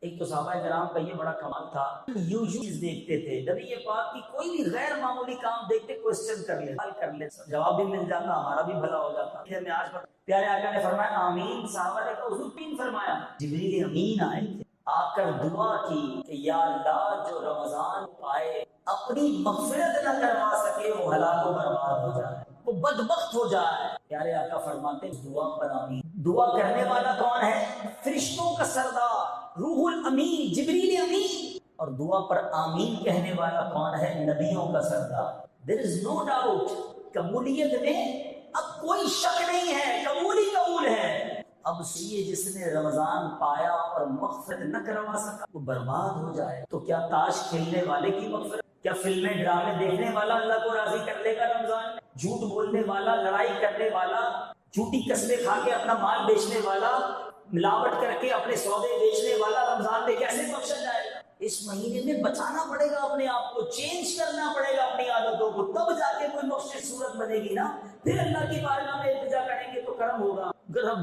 ایک تو صحابہ کرام کا یہ بڑا کمال تھا، یوجوز دیکھتے تھے، نبی پاک کی کوئی بھی غیر معمولی کام دیکھتے کوسچن کر لے، حل کر لے، جواب بھی مل جاتا، ہمارا بھی بھلا ہو جاتا۔ میں آج پیارے آقا نے فرمایا آمین، صحابہ نے کہا حضور تین فرمایا، جبریل امین آئے تھے، آ کر دعا کی کہ یا اللہ جو رمضان پائے اپنی مغفرت نہ کروا سکے وہ ہلاک و برباد ہو جائے، وہ بدبخت ہو جائے۔ پیارے آقا فرماتے دعا پر آمین۔ دعا کرنے والا کون ہے؟ فرشتوں کا سردار روح الامین جبریل امین، اور دعا پر آمین کہنے والا کون ہے؟ نبیوں کا سردار۔ There is no doubt، قبولیت میں اب کوئی شک نہیں ہے، قبول ہی قبول ہے۔ اب سیے جس نے رمضان پایا اور مغفرت نہ کروا سکا وہ برباد ہو جائے، تو کیا تاش کھیلنے والے کی مغفرت، کیا فلمیں ڈرامے دیکھنے والا اللہ کو راضی کر لے گا رمضان میں؟ جھوٹ بولنے والا، لڑائی کرنے والا، جھوٹی قسمیں کھا کے اپنا مال بیچنے والا، ملاوٹ کر کے اپنے سودے بیچنے والا رمضان میں کیسے بخشا جائے گا؟ اس مہینے میں بچانا پڑے گا اپنے آپ کو، چینج کرنا پڑے گا اپنی عادتوں کو، تب جا کے کوئی بخشش صورت بنے گی نا، پھر اللہ کی بارگاہ میں التجا کریں گے تو کرم ہوگا۔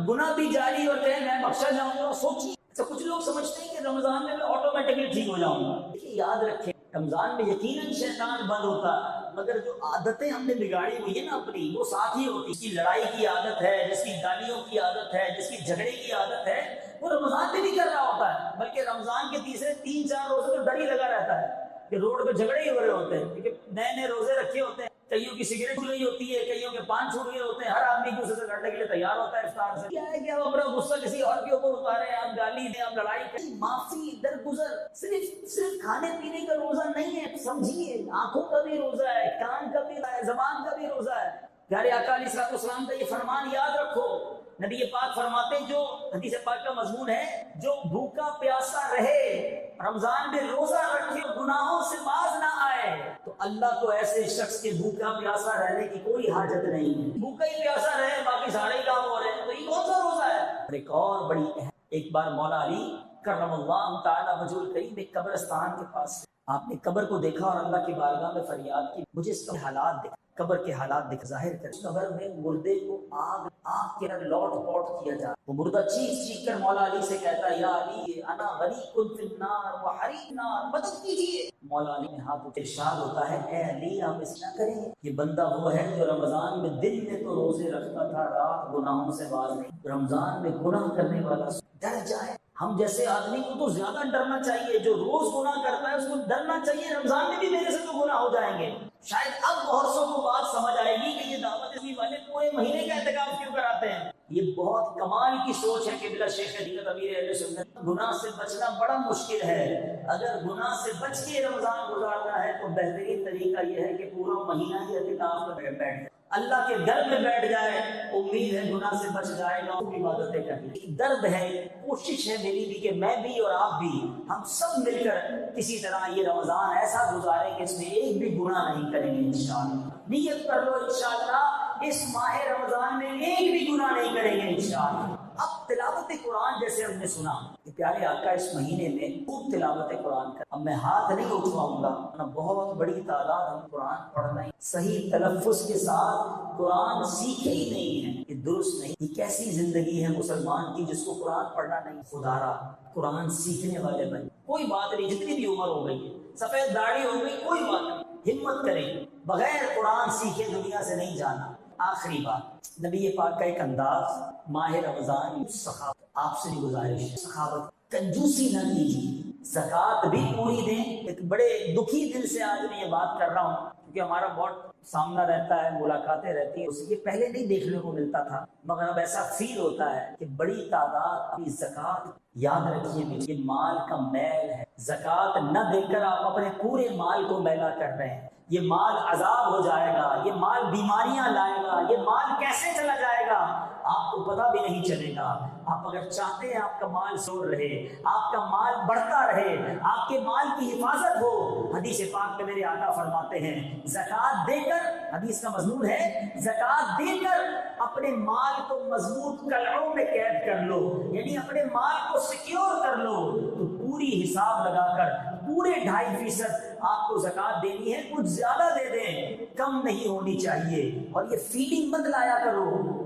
گناہ بھی جاری اور کہیں میں بخشا جاؤں گا، سوچیے کچھ لوگ سمجھتے ہیں کہ رمضان میں آٹومیٹکلی ٹھیک ہو جاؤں گا۔ یاد رکھیں رمضان میں یقیناً شیطان بند ہوتا ہے، مگر جو عادتیں ہم نے بگاڑی ہوئی ہے نا اپنی، وہ ساتھ ہی ہوتی۔ جس کی لڑائی کی عادت ہے، جس کی گالیوں کی عادت ہے، جس کی جھگڑے کی عادت ہے، وہ رمضان میں بھی کر رہا ہوتا ہے، بلکہ رمضان کے تیسرے 3-4 روزے تو ڈر ہی لگا رہتا ہے کہ روڈ پہ جھگڑے ہی ہو رہے ہوتے ہیں، کیونکہ نئے نئے روزے رکھے ہوتے ہیں، کئیوں کی سگریٹ چھوٹ گئی ہوتی ہے، کئیوں کے پان چھوٹ گئے ہوتے ہیں، ہر آدمی دوسرے سے لڑنے کے لیے تیار ہوتا ہے افطار سے۔ کیا ہے کہ آپ اپنا غصہ کسی اور کے اوپر اتارے، آپ گالی دیں، آپ لڑائی کریں، معافی درگزر۔ صرف کھانے پینے کا روزہ نہیں ہے، سمجھیے آنکھوں کا بھی روزہ ہے، کان کا بھی ہے، زبان کا بھی روزہ ہے۔ پیارے آقا علیہ السلام کا یہ فرمان یاد رکھو، نبی پاک فرماتے جو حدیث پاک کا مضمون ہے، جو بھوکا پیاسا رہے رمضان میں روزہ رکھے گناہوں سے باز نہ آئے تو اللہ کو ایسے شخص کے بھوکا پیاسا رہنے کی کوئی حاجت نہیں ہے۔ بھوکا ہی پیاسا رہے باقی سارے ہی کام ہو رہے ہیں تو یہ کون سا روزہ ہے؟ اور ایک اور بڑی اہم، ایک بار مولا علی کرم اللہ تعالی وجہ الکریم ایک قبرستان کے پاس، آپ نے قبر کو دیکھا اور اللہ کی بارگاہ میں فریاد کی، مجھے اس کا حالات دیکھ، قبر کے حالات دیکھ، ظاہر کر قبر میں مردے کو آگ کے لوٹ پوٹ کیا جا، وہ مردہ چیخ کر مولا علی سے کہتا ہے یا علی انا غریق فی النار و حریق نار، مدد کیجیے۔ مولا علی نے ہاتھ اٹھے، ارشاد ہوتا ہے اے علی آپ اس نہ کریں، یہ بندہ وہ ہے جو رمضان میں دن میں تو روزے رکھتا تھا، رات گناہوں سے باز نہیں۔ رمضان میں گناہ کرنے والا ڈر جائے ہم جیسے آدمی کو تو زیادہ ڈرنا چاہیے، جو روز گناہ کرتا ہے اس کو ڈرنا چاہیے رمضان میں بھی میرے سے تو گناہ ہو جائیں گے۔ شاید اب بہت سو کو بات سمجھ آئے گی کہ یہ دعوت اسلامی والے پورے مہینے کا اعتکاف کیوں کراتے ہیں۔ یہ بہت کمال کی سوچ ہے قبلہ شیخ حقیقت امیر اہل سنت۔ گناہ سے بچنا بڑا مشکل ہے، اگر گناہ سے بچ کے رمضان گزارنا ہے تو بہترین طریقہ یہ ہے کہ پورا مہینہ ہی اعتکاف میں بیٹھ جائے، اللہ کے گھر میں بیٹھ جائے، امید ہے گناہ سے بچ جائے گا، عبادتیں کریں۔ درد ہے، کوشش ہے میری بھی کہ میں بھی اور آپ بھی، ہم سب مل کر کسی طرح یہ رمضان ایسا گزاریں کہ اس میں ایک بھی گناہ نہیں کریں گے انشاءاللہ۔ نیت کر لو انشاءاللہ اس ماہ رمضان میں ایک بھی گناہ نہیں کریں گے انشاءاللہ۔ اب تلاوت قرآن جیسے ہم نے سنا کہ پیارے آقا اس مہینے میں خوب تلاوت قرآن کر، اب میں ہاتھ نہیں اٹھواؤں گا، بہت بڑی تعداد ہم قرآن پڑھ رہے ہیں، صحیح تلفظ کے ساتھ قرآن سیکھے ہی نہیں ہے، یہ درست نہیں۔ یہ کیسی زندگی ہے مسلمان کی جس کو قرآن پڑھنا نہیں؟ خدا را قرآن سیکھنے والے بن، کوئی بات نہیں، جتنی بھی عمر ہو گئی، سفید داڑھی ہو گئی، کوئی بات نہیں، ہمت کریں، بغیر قرآن سیکھے دنیا سے نہیں جانا۔ آخری بات، نبی پاک کا ایک انداز ماہ رمضان، سخاوت، آپ سے بھی گزارش ہے، سخاوت، کنجوسی نہ کیجیے، زکوٰۃ بھی پوری دیں۔ ایک بڑے دکھی دل سے آج میں یہ بات کر رہا ہوں کیونکہ ہمارا بہت سامنا رہتا ہے، ملاقاتیں رہتی ہیں، اسے یہ پہلے نہیں دیکھنے کو ملتا تھا، مگر اب ایسا فیل ہوتا ہے کہ بڑی تعداد اپنی زکوٰۃ، یاد رکھیے یہ مال کا میل ہے، زکوٰۃ نہ دے کر آپ اپنے پورے مال کو میلا کر رہے ہیں، یہ مال عذاب ہو جائے گا، یہ مال بیماریاں لائے گا، یہ مال کیسے چلا جائے گا آپ کو پتہ بھی نہیں چلے گا۔ آپ اگر چاہتے ہیں آپ کا مال سور رہے، آپ کا مال بڑھتا رہے، آپ کے مال کی حفاظت ہو، حدیث پاک میں میرے آقا فرماتے ہیں زکوٰۃ دے کر، حدیث کا مضمون ہے زکوٰۃ دے کر اپنے مال کو مضبوط قلعوں میں قید کر لو، یعنی اپنے مال کو سیکیور کر لو، تو پوری حساب لگا کر پورے 2.5% آپ کو زکوٰۃ دینی ہے، کچھ زیادہ دے دیں، کم نہیں ہونی چاہیے۔ اور یہ فیلنگ مت لایا کرو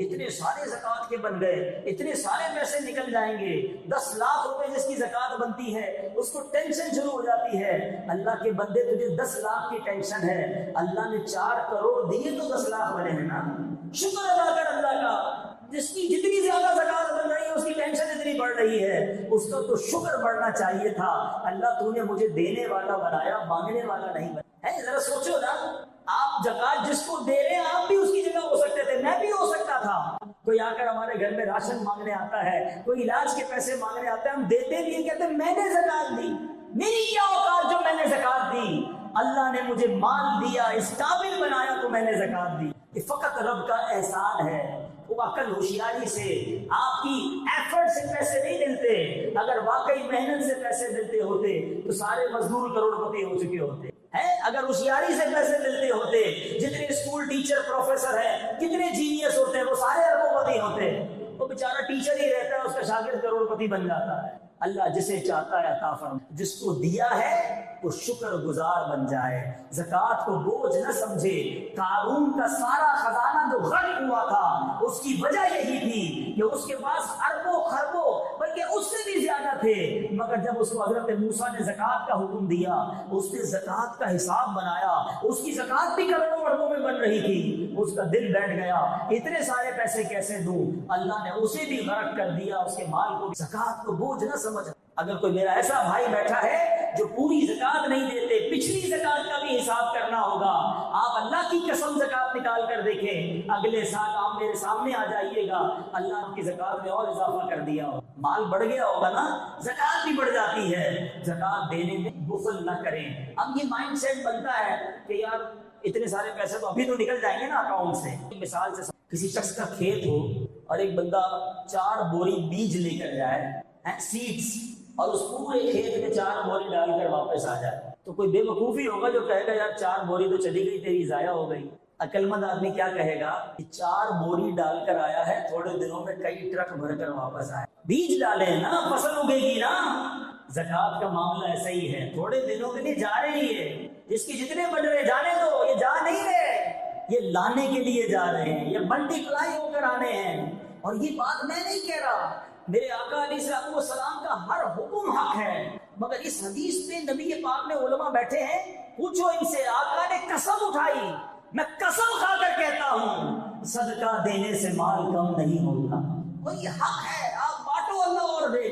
اتنے سارے زکوٰۃ کے بن گئے، اتنے سارے پیسے نکل جائیں گے، 10 لاکھ روپے جس کی زکوٰۃ بنتی ہے اس کو ٹینشن شروع ہو جاتی ہے۔ اللہ کے بندے تجھے 10 لاکھ کی ٹینشن ہے، اللہ نے 4 کروڑ دیے تو 10 لاکھ بنے ہیں نا، شکر ادا کر اللہ کا۔ جس کی جتنی زیادہ زکوٰۃ بن رہی ہے اس کی ٹینشن اتنی بڑھ رہی ہے، اس کا تو شکر بڑھنا چاہیے تھا۔ اللہ تو نے مجھے دینے والا بنایا، مانگنے والا نہیں بنایا۔ ذرا سوچو نا، آپ زکوٰۃ جس کو دے رہے ہیں آپ بھی اس کی جگہ ہو سکتے تھے، میں بھی ہو سکتا تھا۔ کوئی آ کر ہمارے گھر میں راشن مانگنے آتا ہے، کوئی علاج کے پیسے مانگنے آتا ہے، ہم دیتے بھی ہیں، کہتے ہیں میں نے زکوٰۃ دی، میری کیا اوقات جو میں نے زکوٰۃ دی، اللہ نے مجھے مال دیا، اس قابل بنایا تو میں نے زکوٰۃ دی۔ یہ فقط رب کا احسان ہے۔ وہ عقل ہوشیاری سے، آپ کی ایفرٹ سے پیسے نہیں ملتے، اگر واقعی محنت سے پیسے ملتے ہوتے تو سارے مزدور کروڑپتی ہو چکے ہوتے ہیں۔ اگر ہوشیاری سے پیسے ملتے ہوتے، جتنے اسکول ٹیچر پروفیسر ہیں، کتنے جینیس ہوتے ہیں، وہ سارے اربوں ہوتے، وہ بیچارہ ٹیچر ہی رہتا ہے، اس کا شاگرد کروڑپتی بن جاتا ہے۔ اللہ جسے چاہتا ہے عطا فرمائے، جس کو دیا ہے وہ شکر گزار بن جائے، زکوٰۃ کو بوجھ نہ سمجھے۔ قارون کا سارا خزانہ جو غرق ہوا تھا اس کی وجہ یہی تھی کہ اس کے پاس اربوں خربوں بلکہ اس سے بھی زیادہ تھے، مگر جب اس کو حضرت موسیٰ نے زکوٰۃ کا حکم دیا، اس نے زکوٰۃ کا حساب بنایا، اس کی زکوٰۃ بھی کروڑوں اربوں میں بن رہی تھی، اس کا دل بیٹھ گیا، اتنے سارے پیسے کیسے دوں؟ اللہ نے اسے بھی غرق کر دیا، اس کے مال کو، زکوٰۃ کو بوجھ نہ سمجھ۔ اگر کوئی میرا ایسا بھائی بیٹھا ہے جو پوری زکوٰۃ نہیں دیتے، پچھلی زکوٰۃ کا بھی حساب کرنا ہوگا، آپ اللہ کی قسم زکوٰۃ نکال کر دیکھیں، اگلے سال آپ میرے سامنے آ جائیے گا، اللہ آپ کی زکوٰۃ میں اور اضافہ کر دیا ہوگا، مال بڑھ گیا ہوگا نا، زکوٰۃ بھی بڑھ جاتی ہے۔ زکوٰۃ دینے میں بخل نہ کریں۔ اب یہ مائنڈ سیٹ بنتا ہے کہ یار اتنے سارے پیسے تو ابھی تو نکل جائیں گے نا اکاؤنٹ سے۔ مثال سے کسی شخص کا کھیت ہو اور ایک بندہ 4 بوری بیج لے کر جائے، سیڈز، اور اس پورے کھیت میں 4 بوری ڈال کر واپس آ جائے، تو کوئی بے وقوفی ہوگا جو کہے گا یار 4 بوری تو چلی گئی، تیری ضائع ہو گئی۔ عقل مند آدمی کیا کہے گا کہ 4 بوری ڈال کر آیا ہے، تھوڑے دنوں میں کئی ٹرک بھر کر واپس آئے، بیج ڈالے ہیں نا، فصل اگے گی نا۔ زکوٰۃ کا معاملہ ایسا ہی ہے، تھوڑے دنوں کے لیے جا رہی ہے، جس کی جتنے بن رہے جانے دو، یہ جا نہیں رہے، یہ لانے کے لیے جا رہے ہیں، یہ ملٹی پلائی ہو کر آنے ہیں۔ اور یہ بات میں نہیں کہہ رہا، میرے آقا علیہ الصلوۃ والسلام کا ہر حکم حق ہے، مگر اس حدیث پہ نبی پاک میں علماء بیٹھے ہیں، پوچھو ان سے، آقا نے قسم اٹھائی، میں قسم کھا کر کہتا ہوں صدقہ دینے سے مال کم نہیں ہوتا، وہی حق ہے، آپ بانٹو اللہ اور دے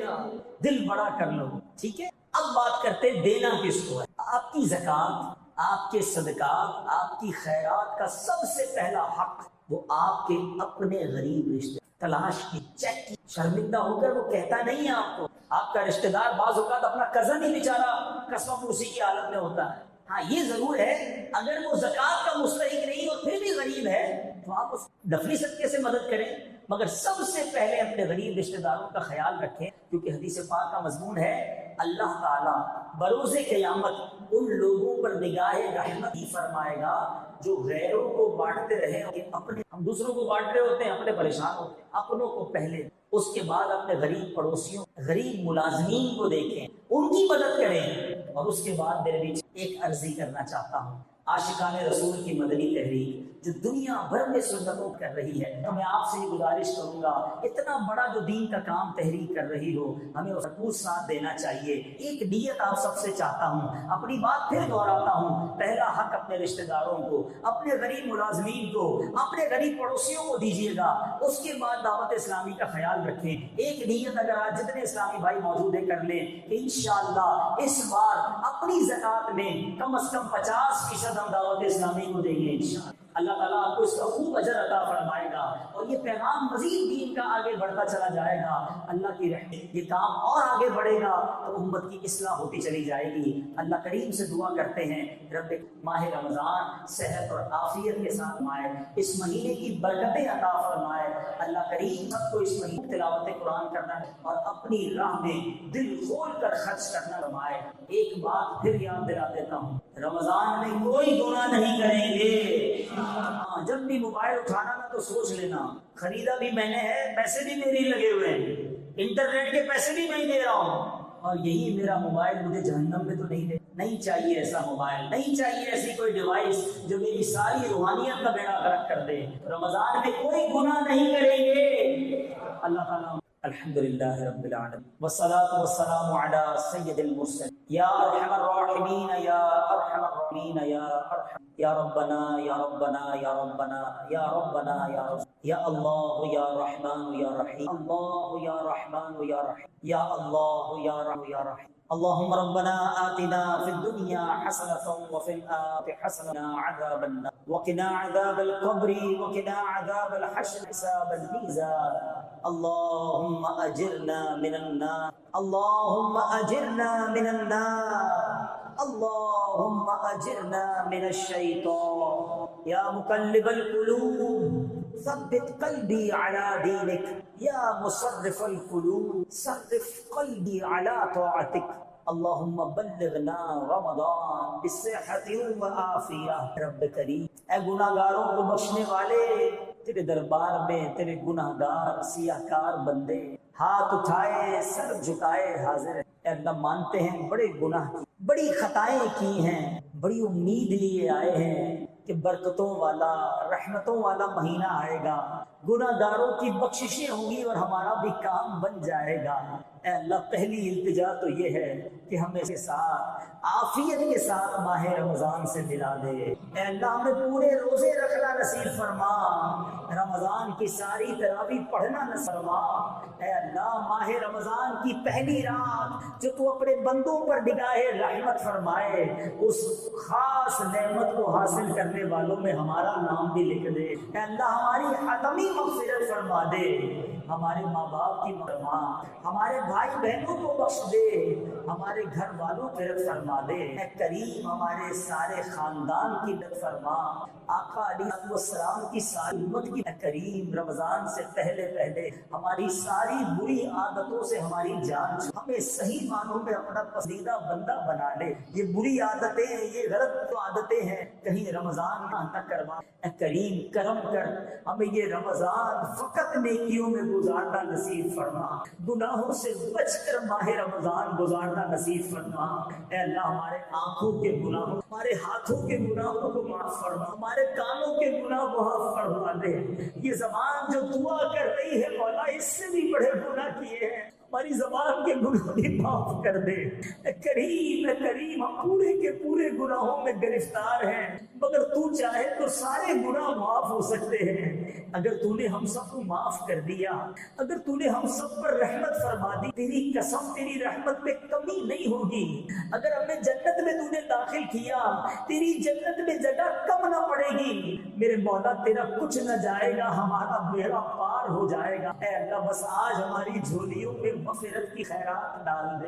دل بڑا کر لو. ٹھیک ہے, اب بات کرتے دینا کس کو ہے. آپ کی زکوٰۃ, آپ کے صدقات, آپ کی خیرات کا سب سے پہلا حق وہ آپ کے اپنے غریب رشتے. تلاش کی, چیک کی, شرمندہ ہو کر وہ کہتا نہیں ہے آپ کو. آپ کا رشتہ دار بعض اوقات اپنا کزن ہی بیچارہ قسم پرسی کی حالت میں ہوتا ہے. ہاں یہ ضرور ہے, اگر وہ زکوٰۃ کا مستحق نہیں اور پھر بھی غریب ہے تو آپ اس نفلی صدقے سے مدد کریں, مگر سب سے پہلے اپنے غریب رشتہ داروں کا خیال رکھیں, کیونکہ حدیث پاک کا مضمون ہے اللہ تعالیٰ بروز قیامت ان لوگوں پر نگاہ رحمت ہی فرمائے گا جو غیروں کو بانٹتے رہے. اپنے ہم دوسروں کو بانٹ رہے ہوتے ہیں, اپنے پریشان ہوتے ہیں, اپنوں کو پہلے, اس کے بعد اپنے غریب پڑوسیوں, غریب ملازمین کو دیکھیں, ان کی مدد کریں. اور اس کے بعد میرے بیچ ایک عرضی کرنا چاہتا ہوں, عاشقان رسول کی مدنی تحریک جو دنیا بھر میں سنتوں کر رہی ہے, تو میں آپ سے گزارش کروں گا, اتنا بڑا جو دین کا کام تحریک کر رہی ہو, ہمیں اس کو ساتھ دینا چاہیے. ایک نیت آپ سب سے چاہتا ہوں, اپنی بات پھر دہراتا ہوں, پہلا حق اپنے رشتہ داروں کو, اپنے غریب ملازمین کو, اپنے غریب پڑوسیوں کو دیجیے گا. اس کے بعد دعوت اسلامی کا خیال رکھیں. ایک نیت اگر آج جتنے اسلامی بھائی موجود ہیں کر لیں کہ انشاءاللہ اس بار اپنی زکوٰۃ میں کم از کم 50% ہم دعوت اسلامی کو دیں گے. انشاءاللہ اللہ تعالیٰ آپ کو اس کا خوب اجر عطا فرمائے گا, اور یہ پیغام مزید دین کا آگے بڑھتا چلا جائے گا. اللہ کی رحمت, یہ کام اور آگے بڑھے گا تو امت کی اصلاح ہوتی چلی جائے گی. اللہ کریم سے دعا کرتے ہیں رب ماہ رمضان صحت اور عافیت کے ساتھ مائے, اس مہینے کی برکتیں عطا فرمائے. اللہ کریم سب کو اس مہینے تلاوت قرآن کرنا اور اپنی راہ میں دل کھول کر خرچ کرنا فرمائے. ایک بات پھر یاد دلا دیتا ہوں, رمضان میں کوئی گناہ نہیں کریں گے. جب بھی موبائل اٹھانا نا تو سوچ لینا, خریدا بھی میں نے ہے, پیسے بھی میرے لگے ہوئے ہیں, انٹرنیٹ کے پیسے بھی میں دے رہا ہوں, اور یہی میرا موبائل مجھے جہنم میں تو نہیں دے. نہیں چاہیے ایسا موبائل, نہیں چاہیے ایسی کوئی ڈیوائس جو میری ساری روحانیت کا بیڑا غرق کر دے. رمضان میں کوئی گناہ نہیں کریں گے. اللہ تعالیٰ الحمدللہ رب العالمین والصلاة والسلام علی سید المرسلین یا ارحم الراحمین یا ارحم الراحمین یا ارحم یا ربنا یا ربنا یا ربنا یا ربنا یا رب یا اللہ یا رحمان یا رحیم اللہ یا رحمان یا رحیم یا اللہ یا رحم یا رحیم. اللهم ربنا آتنا في الدنيا حسنة وفي الآخرة حسنة وقنا عذاب النار وقنا عذاب القبر وقنا عذاب الحشر حساب الميزان. اللهم أجرنا من النار اللهم أجرنا من النار اللهم أجرنا من الشيطان. يا مقلب القلوب ثبت قلبي على دينك يا مصرف القلوب صرف قلبي على طاعتك. اللهم بلغنا رمضان بالصحة والعافية. رب کریم, اے گناہگاروں کو بخشنے والے, تیرے دربار میں تیرے گناہگار سیاہکار بندے ہاتھ اٹھائے سر جھکائے حاضر ہیں. اے اللہ مانتے ہیں بڑے گناہ کی, بڑی خطائیں کی ہیں, بڑی امید لیے آئے ہیں کہ برکتوں والا رحمتوں والا مہینہ آئے گا, گناہ گاروں کی بخششیں ہوں گی اور ہمارا بھی کام بن جائے گا. اے اللہ پہلی التجا تو یہ ہے کہ ہمیں کے ساتھ عافیت کے ساتھ ماہ رمضان سے ملا دے. اے اللہ ہمیں پورے روزے رکھنا نصیب فرما, رمضان کی ساری تراویح پڑھنا نصیب فرما. اے اللہ ماہ رمضان کی پہلی رات جو تو اپنے بندوں پر نگاہ رحمت فرمائے, اس خاص نعمت کو حاصل کرنے والوں میں ہمارا نام بھی لکھ دے. اے اللہ ہماری حتمی مغفرت فرما دے, ہمارے ماں باپ کی فرما, ہمارے بھائی بہنوں کو بخش دے, ہمارے گھر والوں کی رحمت فرما دے. اے کریم ہمارے سارے خاندان کی مدد فرما, آقا علیہ السلام کی ساری امت کی. اے کریم رمضان سے پہلے پہلے ہماری ساری بری عادتوں سے ہماری جان چھوڑ, ہمیں صحیح معنوں میں اپنا پسندیدہ بندہ بنا لے. یہ بری عادتیں ہیں, یہ غلط عادتیں ہیں, کہیں رمضان نہ کروا. اے کریم کرم کر, ہمیں یہ رمضان فقط نیکیوں میں گزارنا نصیب فرما, گناہوں سے بچ کر ماہ رمضان گزارنا نصیب فرما. اے اللہ ہمارے آنکھوں کے گناہوں, ہمارے ہاتھوں کے گناہوں کو معاف فرما, ہمارے کانوں کے گناہ معاف فرما دے. یہ زبان جو دعا کر رہی ہے مولا اس سے بھی بڑے گناہ کیے ہیں, ہماری زبان کے گناہ بھی معاف کر دے. اے کریم ہم پورے کے پورے گناہوں میں گرفتار ہیں, مگر تو چاہے تو سارے گناہ معاف ہو سکتے ہیں۔ اگر تو نے ہم سب کو معاف کر دیا، اگر تو نے ہم سب پر رحمت فرما دی، تیری قسم تیری رحمت میں کمی نہیں ہوگی۔ اگر ہمیں جنت میں تو نے داخل کیا، تیری جنت میں جگہ کم نہ پڑے گی۔ میرے مولا تیرا کچھ نہ جائے گا، ہمارا بیڑا پار ہو جائے گا۔ اے اللہ بس آج ہماری جھولیوں میں مغفرت کی خیرات ڈال دے۔